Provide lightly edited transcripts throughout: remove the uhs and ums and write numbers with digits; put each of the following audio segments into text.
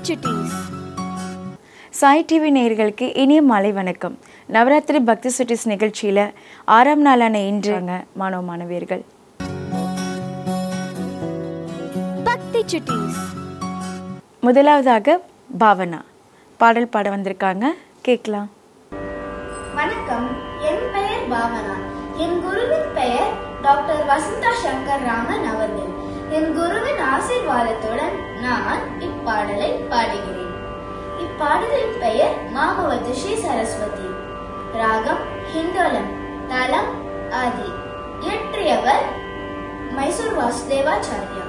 Chitties. Sai TV நேயர்களுக்கு இனிய மாலை வணக்கம். நவராத்திரி பக்தி சுட்டிஸ் நிகழ்ச்சியில 6ஆம் நாளான இன்று மாணவ மாணவியர்கள் பக்தி சுட்டிஸ். முதலாவதாக பாவனா பாடல் பாட வந்திருக்காங்க, கேட்கலாம். வணக்கம், என் பெயர் பாவனா. என் குருவின் பெயர் டாக்டர் வசந்தா சங்கர் ராமன் அவர்கள். என் குருவின் ஆசீர்வாதத்துடன் நான் இப்பாடலை பாடுகிறேன். இப்பாடலின் பெயர் மாமவதி ஸ்ரீ சரஸ்வதி. ராகம் ஹிந்தோலம், தாளம் ஆதி. இயற்றியவர் மைசூர் வாசுதேவாச்சாரியா.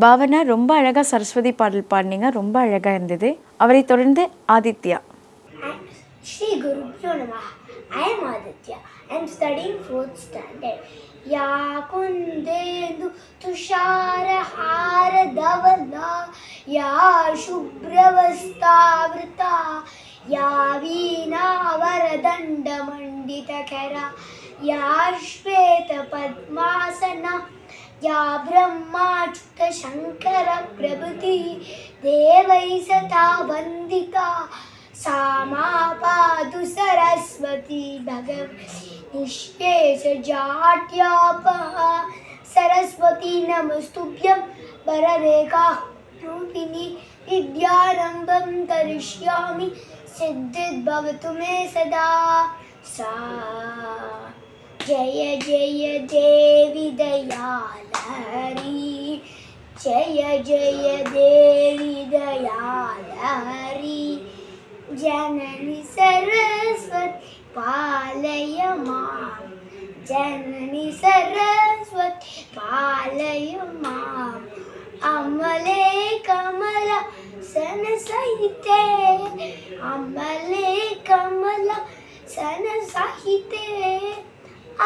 பாவனா ரொம்ப அழகா சரஸ்வதி பாடல் பாடினீங்க, ரொம்ப அழகா இருந்தது. அவரை தொடர்ந்து Aditya. Shri Guru Pyo Namah. I am Aditya. I am studying 4th standard. Ya kundendu tushara शारदवला या शुभ्रवस्त्रावृता या वीणावरदण्डमण्डितकरा या श्वेतपद्मासना या ब्रह्माच्युतशङ्करप्रभृतिः देवैः सदा वन्दिता सा मा पातु सरस्वती भगवती निःशेषजाड्यापः सरस्वती नमस्तुभ्यं वरदे कारुण्यरूपिणी विद्यारम्भं करिष्यामि सिद्धिर्भवतु मे सदा सा जय जय देवी दयालहरी जय जय देवी दयालहरी जननी सरस्वती पालय मां जननी सरस्वती पालय मां अमले कमला सनसहिते अमले कमला सनसहिते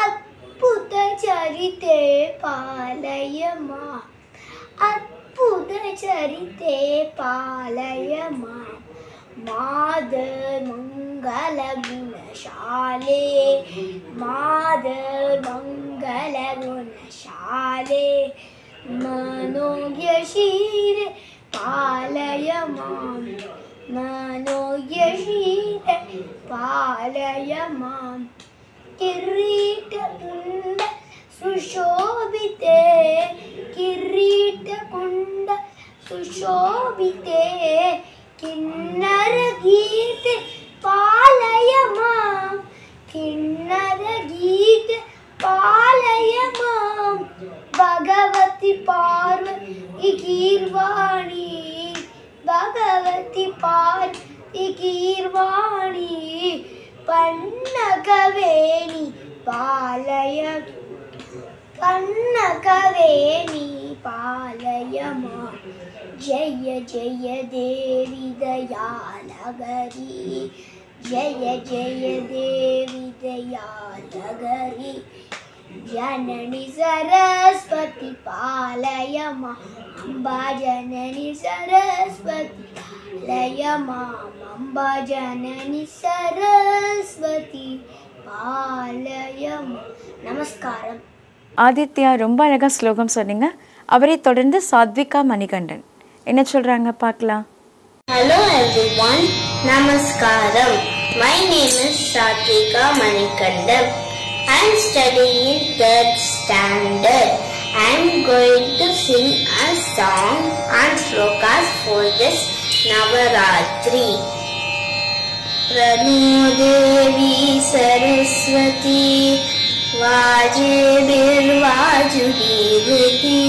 अद्भुत चरिते पालय मां अद्भुत चरिते पालय मां मादर मंगल गुणशाले मादर मंगल गुणशाले मनोज्ञशील पालय मां मनोज्ञशील पालय मां किरीटकुण्ड सुशोभिते किरीटकुण्ड सुशोभिते किन्नरगीत पालय मां किन्नरगीत पालय मां भगवती पार्वती गीर्वाणी भगवती पार्वती गीर्वाणी पन्नगवेणी पालय पन्नगवेणी पालय मां जय जय देवी दयालहरी जय जय देवी दयालहरी जननी सरस्वती पालय मां अम्बा जननी सरस्वती पालय मां अम्बा जननी सरस्वती पालय मां நமஸ்காரம். ஆதித்யா ரொம்ப அழகாக ஸ்லோகம் சொன்னீங்க. அவரை தொடர்ந்து சாத்விகா மணிகண்டன் என்ன சொல்றாங்க பார்க்கலாம். Hello everyone, Namaskaram. My name is Satvika Manikandan. I am studying 3rd standard. I am going to sing a song and shlokas for this Navaratri. Prano Devi Saraswati Vajebirvajudivati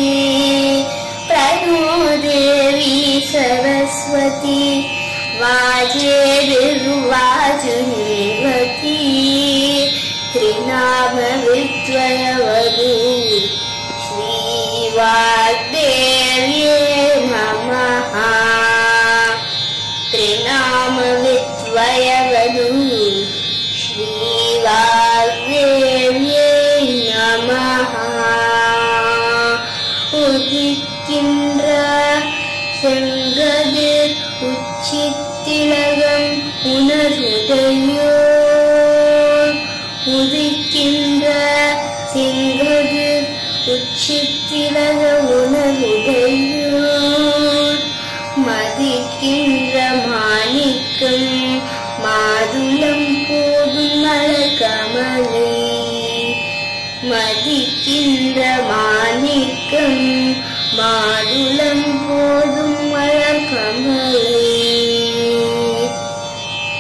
Prano Devi Saraswati Vajebirvajudivati Trinama Vitvayavadu Shri Vagdevye Namaha Trinama Vitvayavadu Shri Vagdevye Namaha Udikindra Sengadir Uchittilagam Unarudayo Udikindra Sengadir Uchittilagam Unarudayo Madikindra Manikam Madulam Podum Malakamale Madikindra Manikam Madulam Podum Malakamale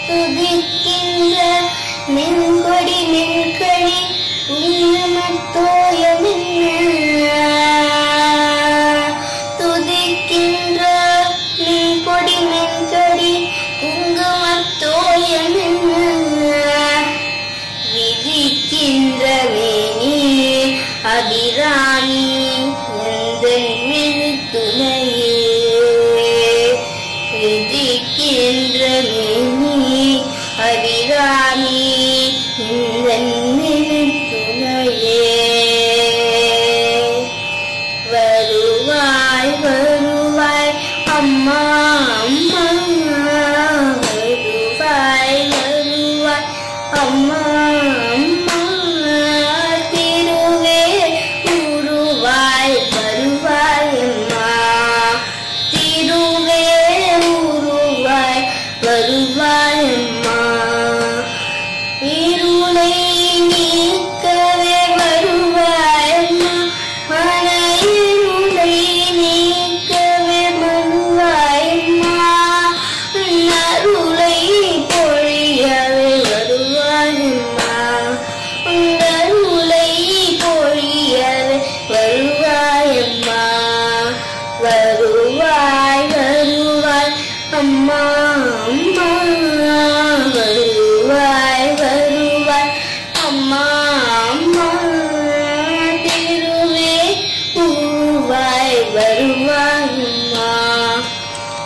Tudikindra Ninkodi Ninkadi Unnamattoya Minna Tudikindra Ninkodi Ninkadi Unnamattoya Minna Vidikindra Veni Abhirami Nandan Vidutunai அம்மா அம்மா வருவாய் வருவாய் அம்மா அம்மா திருவே பூவாய் வருவாய் அம்மா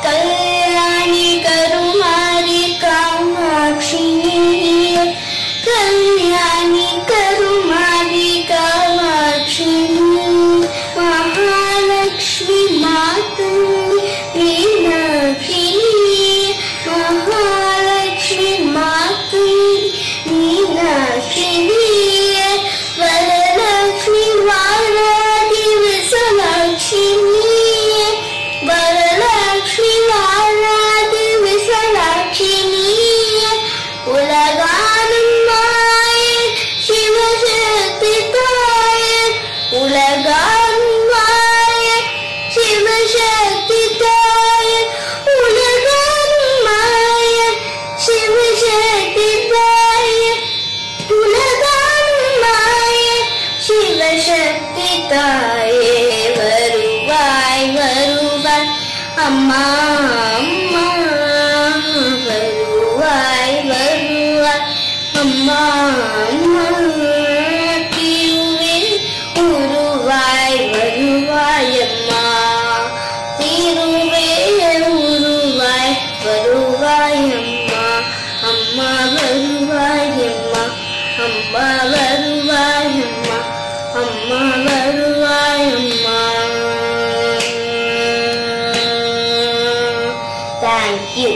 கல்யாணி கருமாரி காமாட்சி நீயே கல்யாணி கருமாரி காமாட்சி மகாலட்சுமி மாதா மீனாட்சி மகாலட்சுமி மாதா மீனாட்சி வரலட்சுமி வாராகி விசாலாட்சி வரலட்சுமி வாராகி விசாலாட்சி உலகானும் மாயன் சிவசக்தி தாயன் உலகானும் மாயன் சிவசக்தி தாயன் உலகானும் மாயன் சிவசக்தி தாயன் உலகானும் மாயன் சிவசக்தி தாயே வருவாய் வருவாய் அம்மா அம்மா வருவாய் வருவாய் அம்மா அம்மா திருவே உருவாய் வருவாய் அம்மா திருவே உருவாய் வருவாய் அம்மா அம்மா வருவாய் அம்மா அம்மா வருவாய் அம்மா அம்மா வருவாய் அம்மா Thank you.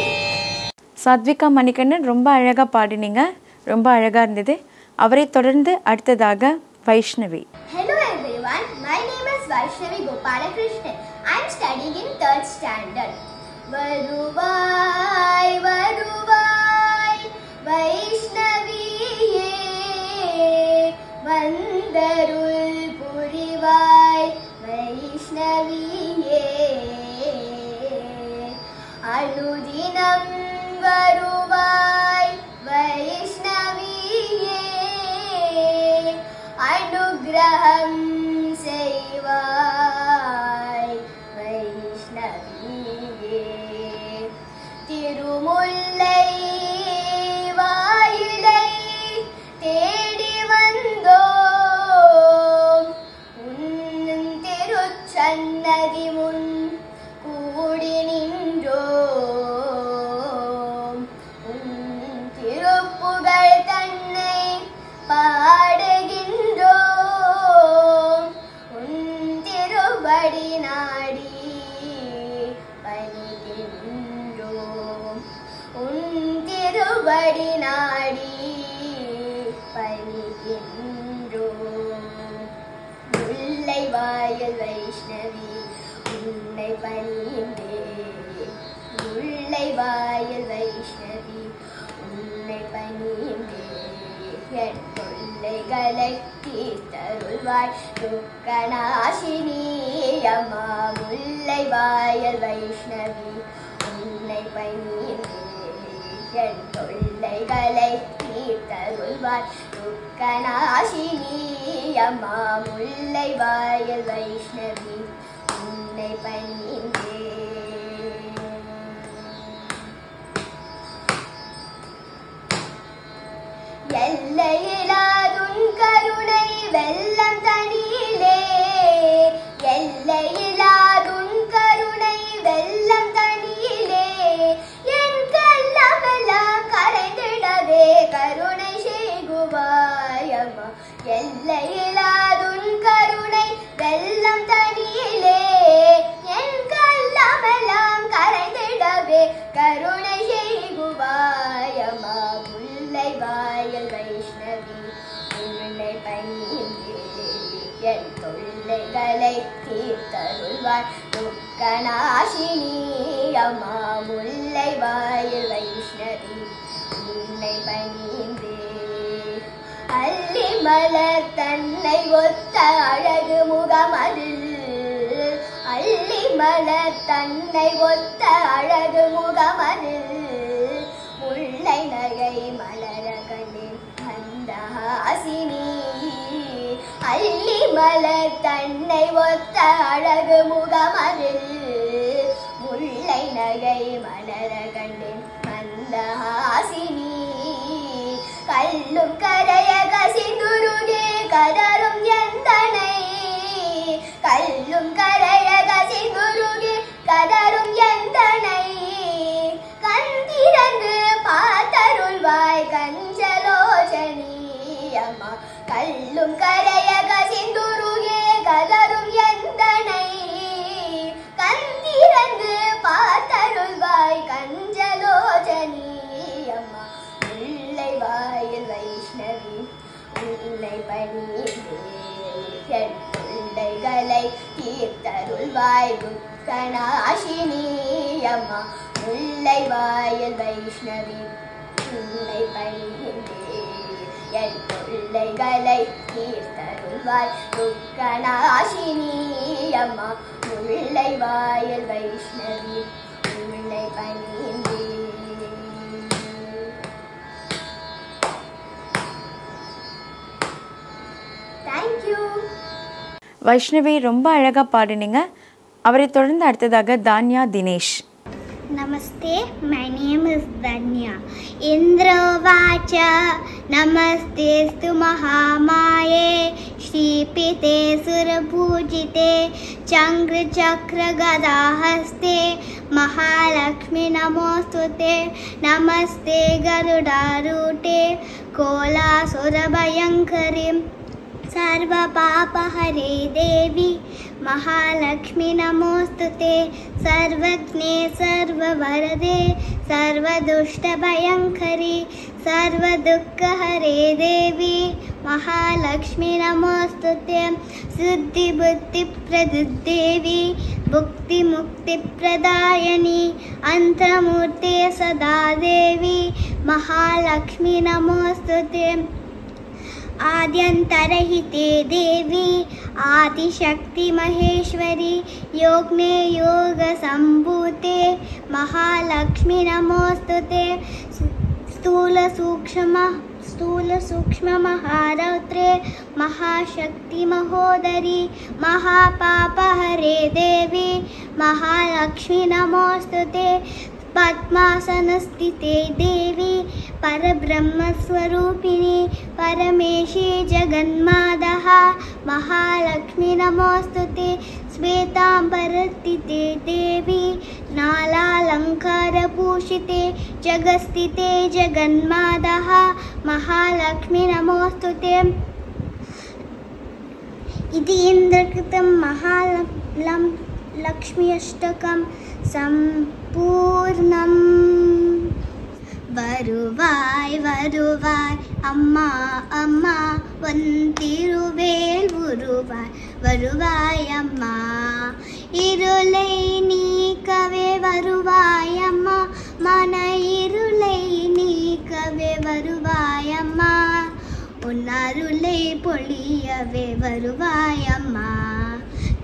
சாத்விகா மணிகண்டன் ரொம்ப அழகாக பாடினீங்க, ரொம்ப அழகாக இருந்தது. அவரை தொடர்ந்து அடுத்ததாக Vaishnavi. Hello everyone, my name is Vaishnavi Gopalakrishnan. I am studying in 3rd standard. Varuvai Varuvai Vaishnaviye Vandarul Purivai Vaishnaviye Anudinam Varuvai Vaishnaviye Anugraham Seivai Vaishnaviye Tirumullai Vaayilai Tedi Vandom Unnum Tiruchannadi Mun Koodi Nindrom Tiruppugal Thannai பாடுகின்றோம் உன் திருவடி நாடி பணிகின்றோம் உன் திருவடி நாடி பணிகின்றோம் முல்லை வாயில் வைஷ்ணவி உன்னை பணிந்தேன் முல்லை வாயில் வைஷ்ணவி உன்னை பணிந்தேன் என் தொல்லைகளை தீர்த்தருள்வாய் துக்கநாசினி அம்மா முல்லை வாயல் வைஷ்ணவி உன்னை பணிந்தேன் என் தொல்லைகளை தீர்த்தருள்வாய் துக்கநாசினி அம்மா முல்லை வாயல் வைஷ்ணவி உன்னை பணிந்தேன் எல்லையிலாதுன் கருணை வெள்ளம் தனியிலே எல்லையிலாதுன் கருணை வெள்ளம் தனியிலே என் கள்ளமெல்லாம் கரைந்திடவே கருணை செய்குவாயம்மா எல்லையிலாதுன் கருணை வெள்ளம் தனியிலே என் கள்ளமெல்லாம் கரைந்திடவே கருணை செய்குவாயம்மா முல்லை வாயல் வைஷ்ணவி உன்னை பணிந்தேன் என் தொல்லைகளை தீர்த்தருள்வாய் துக்கநாசினி அம்மா முல்லை வாயல் வைஷ்ணவி உன்னை பணிந்தேன் அல்லி மலர் தன்னை ஒத்த அழகு முகமதில் அல்லி மலர் தன்னை ஒத்த அழகு முகமதில் முல்லை நகை மலர கண்டேன் மந்தஹாசினி அல்லி மலர் தன்னை ஒத்த அழகு முகமதில் முல்லை அழகை மலர கண்டேன் மந்தஹாசினி கல்லும் கரைய கசிந்துருகே கதரும் எந்தனை கல்லும் கரைய கசிந்துருகே கதரும் எந்தனை கந்திரந்து பார்த்தருள்வாய் கஞ்சலோச்சனி அம்மா கல்லும் கரைய கசிந்துருகே கதரும் எந்தனை கந்திரந்து பார்த்தருள்வாய் கஞ்சலோச்சனி அம்மா உள்ளை வாயில் வைஷ்ணவி உள்ளை பணிந்தே என் பிள்ளைகளை தீர்த்தருள்வாய் துக்கநாசினி அம்மா உள்ளை வாயில் வைஷ்ணவி உள்ளை பணிந்தே என் பிள்ளைகளை தீர்த்தருள்வாய் துக்கநாசினி அம்மா உள்ளை வாயில் வைஷ்ணவி உள்ளை பணிந்தே. Thank you. வைஷ்ணவி ரொம்ப அழகாக பாடினீங்க. அவரை தொடர்ந்து அடுத்ததாக தான்யா Dinesh. Namaste, my name is Danya. Indrovacha Namastestu Mahamaye Shripite Surabhujite Changra Chakra Gadahaste Mahalakshmi Namostute Namaste Garudarute Kola Surabhayankarim सर्व पाप हरे देवी महालक्ष्मी नमोस्तुते सर्वज्ञे सर्ववरदे सर्वदुष्ट भयंकरी सर्वदुःख हरे देवी महालक्ष्मी नमोस्तुते सिद्धि बुद्धि प्रदुदेवी भुक्ति मुक्ति प्रदायिनी अंतर्मूर्ते सदा देवी महालक्ष्मी नमोस्तुते आद्यंतरहिते देवी आदिशक्ति महेश्वरी योगने योग संभूते महालक्ष्मी नमोस्तुते स्थूल सूक्ष्म महारौद्रे महाशक्ति महोदरी महापाप हरे देवी महालक्ष्मी नमोस्तुते पद्मासनस्थिते देवी परब्रह्मस्वरूपिणी परमेशी जगन्मातः महालक्ष्मी नमोस्तुते श्वेतांबरस्थिते देवी नालालंकारभूषिते जगस्थिते जगन्मातः महालक्ष्मी नमोस्तुते इति इन्द्रकृतं महालक्ष्मी अष्टकं सम्पूर्णम् வருவாய் வருவாய் அம்மா அம்மா வந்திருவேல் உருவாய் வருவாய் அம்மா இருளை நீக்கவே வருவாய் அம்மா மன இருளை நீக்கவே வருவாய் அம்மா உன் அருளை பொழியவே வருவாய் அம்மா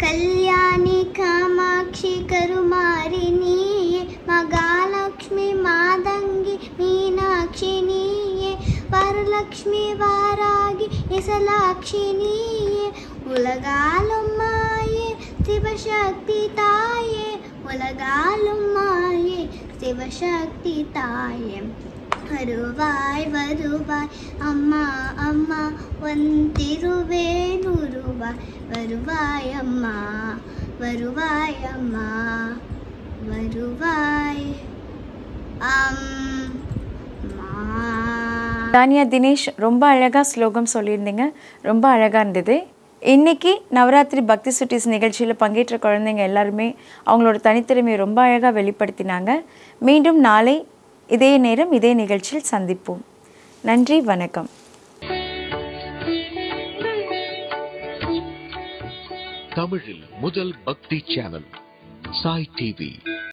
கல்யாணி காமாட்சி கருமாரி நீயே மகாலட்சுமி மாதங்கி மீனாட்சி நீயே வரலட்சுமி வாராகி விசலாட்சி நீயே உலகாலும் மாயே சிவசக்தி தாயே உலகாலும் மாயே சிவசக்தி தாயே வருவாய் வருவாய் அம்மா அம்மா வந்திருவேன் உருவாய் வருவாய் அம்மா வருவாய் அம்மா வருவாய் அம்மா. தானியா தினேஷ் ரொம்ப அழகாக ஸ்லோகம் சொல்லியிருந்தீங்க. ரொம்ப அழகாக இருந்தது. இன்றைக்கி நவராத்திரி பக்தி சுட்டீஸ் நிகழ்ச்சியில் பங்கேற்ற குழந்தைங்க எல்லாருமே அவங்களோட தனித்திறமையை ரொம்ப அழகாக வெளிப்படுத்தினாங்க. மீண்டும் நாளை இதே நேரம் இதே நிகழ்ச்சியில் சந்திப்போம். நன்றி, வணக்கம். தமிழில் முதல் பக்தி சேனல் சாய் டிவி.